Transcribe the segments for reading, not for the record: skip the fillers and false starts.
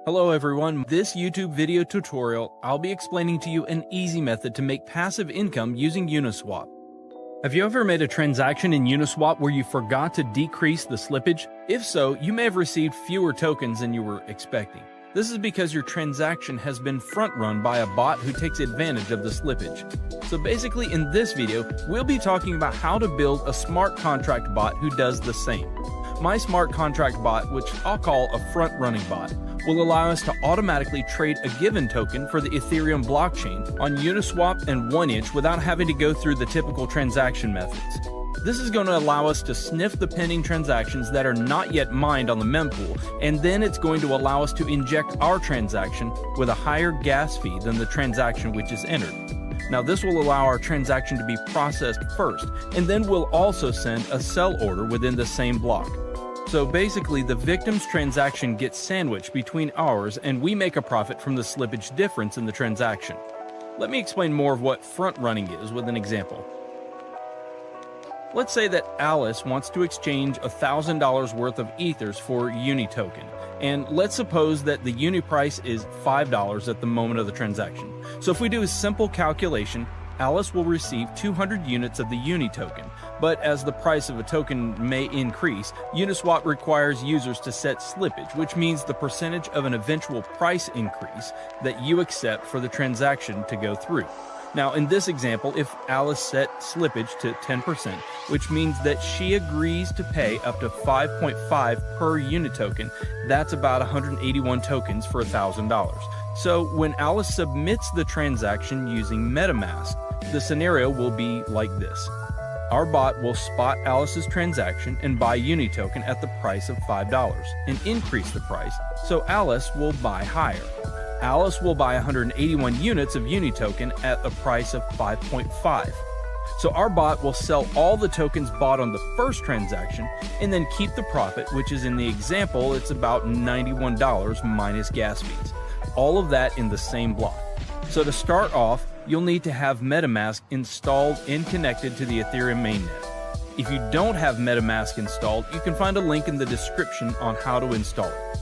Hello everyone, this YouTube video tutorial, I'll be explaining to you an easy method to make passive income using Uniswap. Have you ever made a transaction in Uniswap where you forgot to decrease the slippage? If so, you may have received fewer tokens than you were expecting. This is because your transaction has been front-run by a bot who takes advantage of the slippage. So basically in this video, we'll be talking about how to build a smart contract bot who does the same. My smart contract bot, which I'll call a front-running bot, will allow us to automatically trade a given token for the Ethereum blockchain on Uniswap and 1inch without having to go through the typical transaction methods. This is going to allow us to sniff the pending transactions that are not yet mined on the mempool, and then it's going to allow us to inject our transaction with a higher gas fee than the transaction which is entered. Now this will allow our transaction to be processed first, and then we'll also send a sell order within the same block. So basically, the victim's transaction gets sandwiched between ours, and we make a profit from the slippage difference in the transaction. Let me explain more of what front running is with an example. Let's say that Alice wants to exchange $1,000 worth of ethers for Uni token, and let's suppose that the Uni price is $5 at the moment of the transaction. So if we do a simple calculation, Alice will receive 200 units of the Uni token, but as the price of a token may increase, Uniswap requires users to set slippage, which means the percentage of an eventual price increase that you accept for the transaction to go through. Now in this example, if Alice set slippage to 10%, which means that she agrees to pay up to 5.5 per unit token, that's about 181 tokens for $1,000. So when Alice submits the transaction using MetaMask, the scenario will be like this. Our bot will spot Alice's transaction and buy Uni token at the price of $5 and increase the price, so Alice will buy higher. Alice will buy 181 units of Uni token at a price of 5.5. So our bot will sell all the tokens bought on the first transaction and then keep the profit, which is in the example, it's about $91 minus gas fees. All of that in the same block. So to start off, you'll need to have MetaMask installed and connected to the Ethereum mainnet. If you don't have MetaMask installed, you can find a link in the description on how to install it.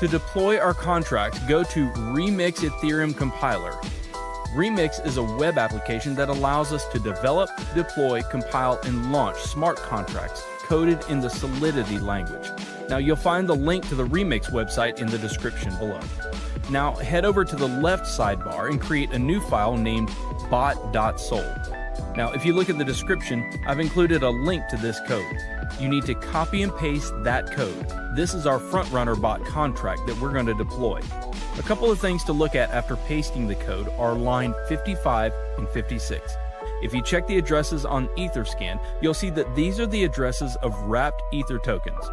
To deploy our contract, go to Remix Ethereum Compiler. Remix is a web application that allows us to develop, deploy, compile, and launch smart contracts coded in the Solidity language. Now you'll find the link to the Remix website in the description below. Now head over to the left sidebar and create a new file named Bot.sol. Now if you look at the description, I've included a link to this code. You need to copy and paste that code. This is our front-runner bot contract that we're going to deploy. A couple of things to look at after pasting the code are line 55 and 56. If you check the addresses on Etherscan, you'll see that these are the addresses of wrapped Ether tokens.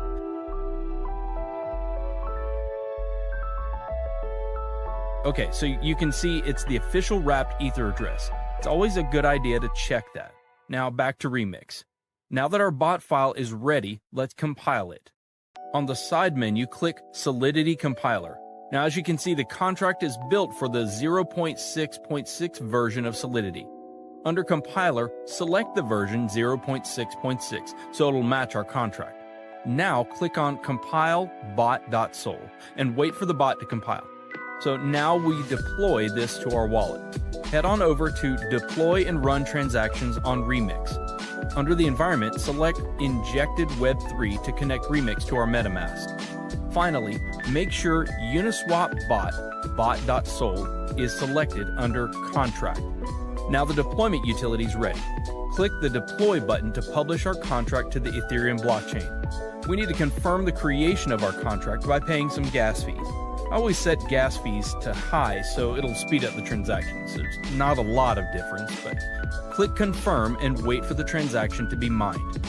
Okay, so you can see it's the official wrapped Ether address. It's always a good idea to check that. Now back to Remix. Now that our bot file is ready, let's compile it. On the side menu, click Solidity Compiler. Now as you can see, the contract is built for the 0.6.6 version of Solidity. Under Compiler, select the version 0.6.6 so it'll match our contract. Now click on Compile Bot.sol and wait for the bot to compile. So now we deploy this to our wallet. Head on over to Deploy and Run Transactions on Remix. Under the environment, select Injected Web3 to connect Remix to our MetaMask. Finally, make sure Uniswap Bot.sol is selected under Contract. Now the deployment utility is ready. Click the Deploy button to publish our contract to the Ethereum blockchain. We need to confirm the creation of our contract by paying some gas fees. I always set gas fees to high so it'll speed up the transactions. There's not a lot of difference, but click Confirm and wait for the transaction to be mined.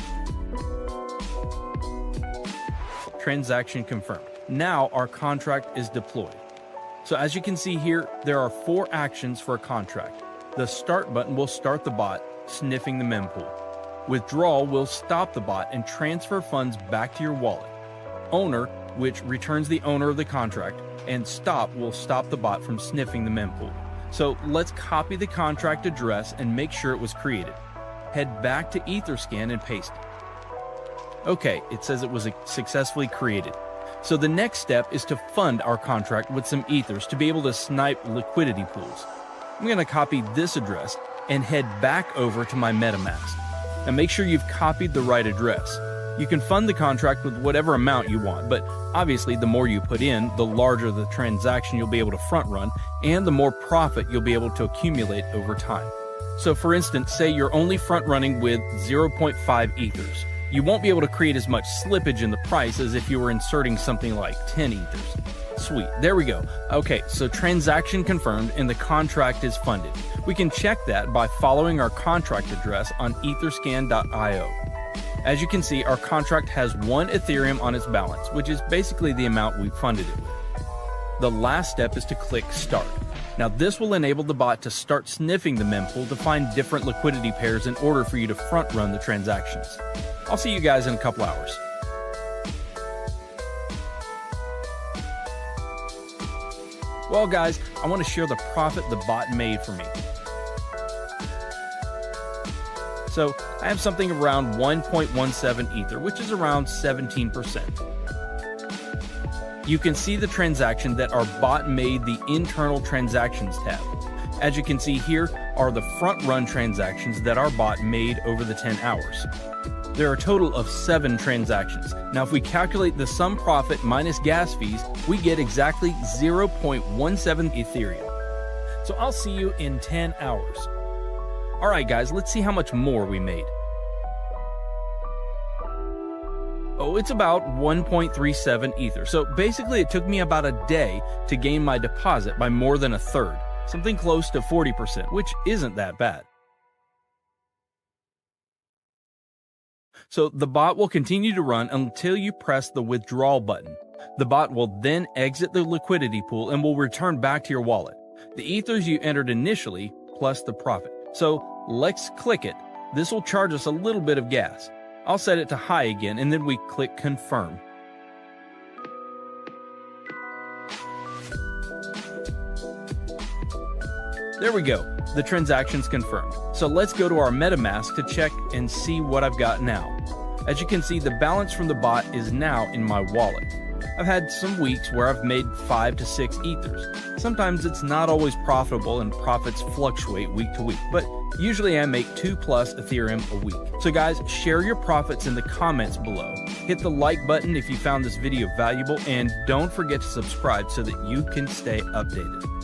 Transaction confirmed. Now our contract is deployed. So as you can see here, there are 4 actions for a contract. The Start button will start the bot, sniffing the mempool. Withdrawal will stop the bot and transfer funds back to your wallet. Owner, which returns the owner of the contract, and Stop will stop the bot from sniffing the mempool. So let's copy the contract address and make sure it was created. Head back to Etherscan and paste it. Okay, it says it was successfully created. So the next step is to fund our contract with some ethers to be able to snipe liquidity pools. I'm going to copy this address and head back over to my MetaMask. Now make sure you've copied the right address. You can fund the contract with whatever amount you want, but obviously the more you put in, the larger the transaction you'll be able to front run, and the more profit you'll be able to accumulate over time. So for instance, say you're only front running with 0.5 ethers. You won't be able to create as much slippage in the price as if you were inserting something like 10 ethers. Sweet, there we go. Okay, so transaction confirmed and the contract is funded. We can check that by following our contract address on etherscan.io. As you can see, our contract has 1 Ethereum on its balance, which is basically the amount we funded it with. The last step is to click Start. Now this will enable the bot to start sniffing the mempool to find different liquidity pairs in order for you to front run the transactions. I'll see you guys in a couple hours. Well guys, I want to share the profit the bot made for me. So I have something around 1.17 Ether, which is around 17%. You can see the transaction that our bot made the internal transactions tab. As you can see here are the front run transactions that our bot made over the 10 hours. There are a total of 7 transactions. Now if we calculate the sum profit minus gas fees, we get exactly 0.17 Ethereum. So I'll see you in 10 hours. Alright guys, let's see how much more we made. Oh, it's about 1.37 Ether. So basically it took me about a day to gain my deposit by more than a third. Something close to 40%, which isn't that bad. So the bot will continue to run until you press the withdrawal button. The bot will then exit the liquidity pool and will return back to your wallet. The ethers you entered initially plus the profit. So let's click it. This will charge us a little bit of gas. I'll set it to high again and then we click confirm. There we go. The transaction's confirmed. So let's go to our MetaMask to check and see what I've got now. As you can see, the balance from the bot is now in my wallet. I've had some weeks where I've made 5 to 6 ethers. Sometimes it's not always profitable and profits fluctuate week to week, but usually I make 2+ Ethereum a week. So guys, share your profits in the comments below. Hit the like button if you found this video valuable, and don't forget to subscribe so that you can stay updated.